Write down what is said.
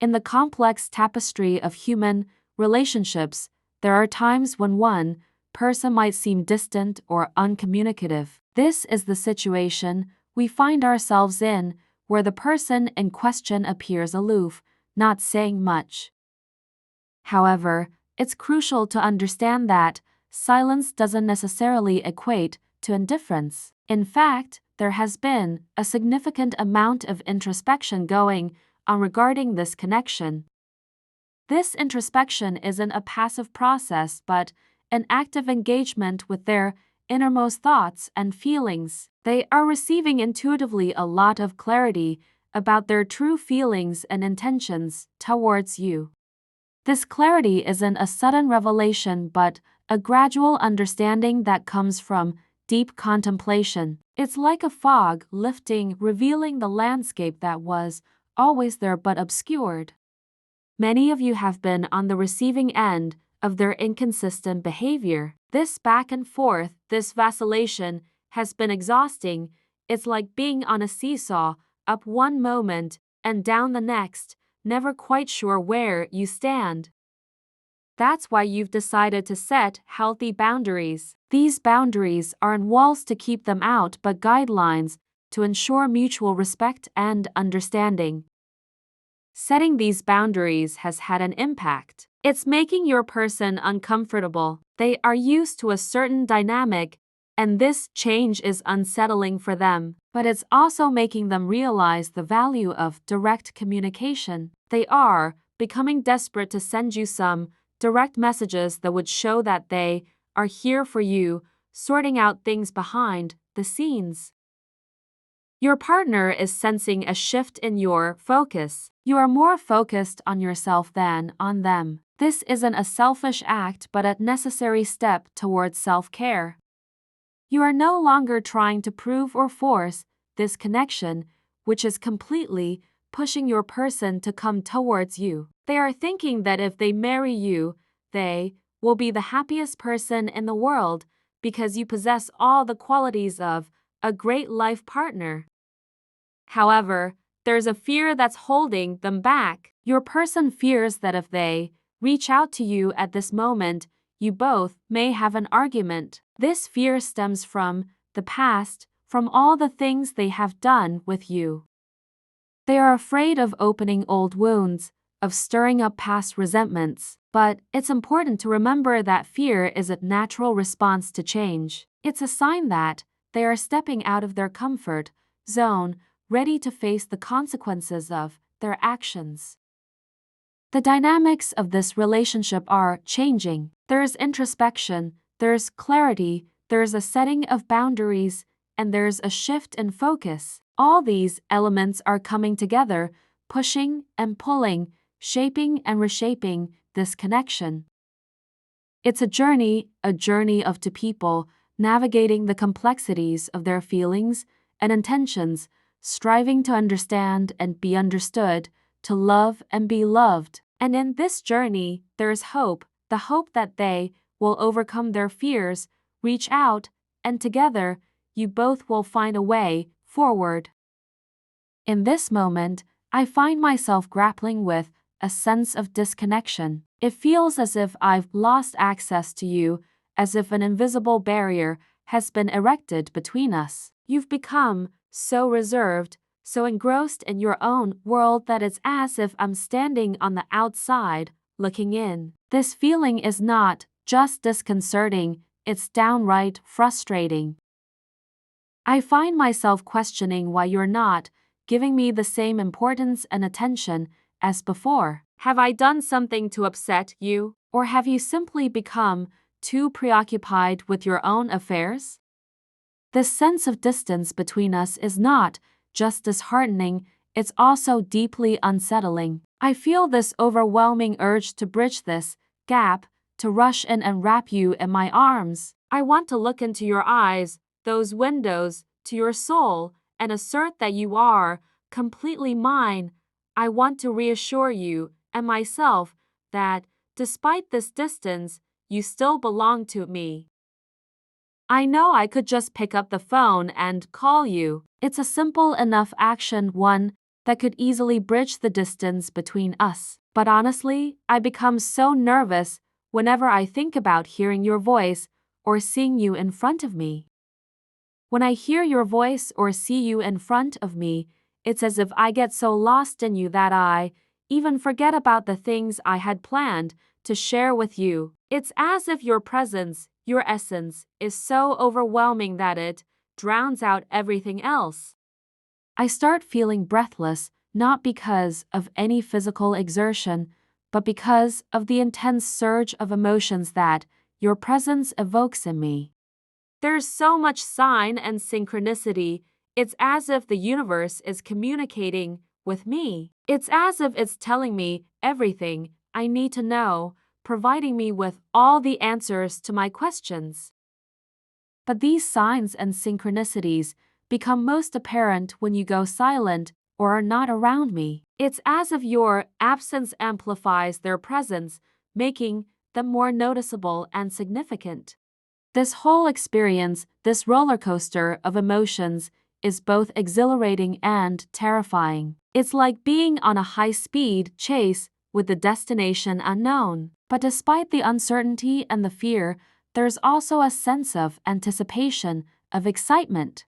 In the complex tapestry of human relationships, there are times when one person might seem distant or uncommunicative. This is the situation we find ourselves in, where the person in question appears aloof, not saying much. However, it's crucial to understand that silence doesn't necessarily equate to indifference. In fact, there has been a significant amount of introspection going on regarding this connection. This introspection isn't a passive process but an active engagement with their innermost thoughts and feelings. They are receiving intuitively a lot of clarity about their true feelings and intentions towards you. This clarity isn't a sudden revelation but a gradual understanding that comes from deep contemplation. It's like a fog lifting, revealing the landscape that was always there but obscured. Many of you have been on the receiving end of their inconsistent behavior. This back and forth, this vacillation, has been exhausting. It's like being on a seesaw, up one moment and down the next, never quite sure where you stand. That's why you've decided to set healthy boundaries. These boundaries aren't walls to keep them out but guidelines to ensure mutual respect and understanding. Setting these boundaries has had an impact. It's making your person uncomfortable. They are used to a certain dynamic, and this change is unsettling for them. But it's also making them realize the value of direct communication. They are becoming desperate to send you some direct messages that would show that they are here for you, sorting out things behind the scenes. Your partner is sensing a shift in your focus. You are more focused on yourself than on them. This isn't a selfish act but a necessary step towards self-care. You are no longer trying to prove or force this connection, which is completely pushing your person to come towards you. They are thinking that if they marry you, they will be the happiest person in the world because you possess all the qualities of a great life partner. However, there's a fear that's holding them back. Your person fears that if they reach out to you at this moment, you both may have an argument. This fear stems from the past, from all the things they have done with you. They are afraid of opening old wounds, of stirring up past resentments. But it's important to remember that fear is a natural response to change. It's a sign that they are stepping out of their comfort zone, ready to face the consequences of their actions. The dynamics of this relationship are changing. There's introspection, there's clarity, there's a setting of boundaries, and there's a shift in focus. All these elements are coming together, pushing and pulling, shaping and reshaping this connection. It's a journey of two people navigating the complexities of their feelings and intentions, striving to understand and be understood, to love and be loved. And in this journey, there's hope, the hope that they will overcome their fears, reach out, and together, you both will find a way forward. In this moment, I find myself grappling with a sense of disconnection. It feels as if I've lost access to you, as if an invisible barrier has been erected between us. You've become so reserved, so engrossed in your own world that it's as if I'm standing on the outside, looking in. This feeling is not just disconcerting, it's downright frustrating. I find myself questioning why you're not giving me the same importance and attention as before. Have I done something to upset you, or have you simply become too preoccupied with your own affairs? This sense of distance between us is not just disheartening, it's also deeply unsettling. I feel this overwhelming urge to bridge this gap, to rush in and wrap you in my arms. I want to look into your eyes, those windows to your soul, and assert that you are completely mine. I want to reassure you and myself that, despite this distance, you still belong to me. I know I could just pick up the phone and call you. It's a simple enough action, one that could easily bridge the distance between us. But honestly, I become so nervous whenever I think about hearing your voice or seeing you in front of me. When I hear your voice or see you in front of me, it's as if I get so lost in you that I even forget about the things I had planned to share with you. It's as if your presence, your essence, is so overwhelming that it drowns out everything else. I start feeling breathless, not because of any physical exertion, but because of the intense surge of emotions that your presence evokes in me. There's so much sign and synchronicity. It's as if the universe is communicating with me. It's as if it's telling me everything I need to know, providing me with all the answers to my questions. But these signs and synchronicities become most apparent when you go silent or are not around me. It's as if your absence amplifies their presence, making them more noticeable and significant. This whole experience, this roller coaster of emotions, is both exhilarating and terrifying. It's like being on a high-speed chase with the destination unknown. But despite the uncertainty and the fear, there's also a sense of anticipation, of excitement.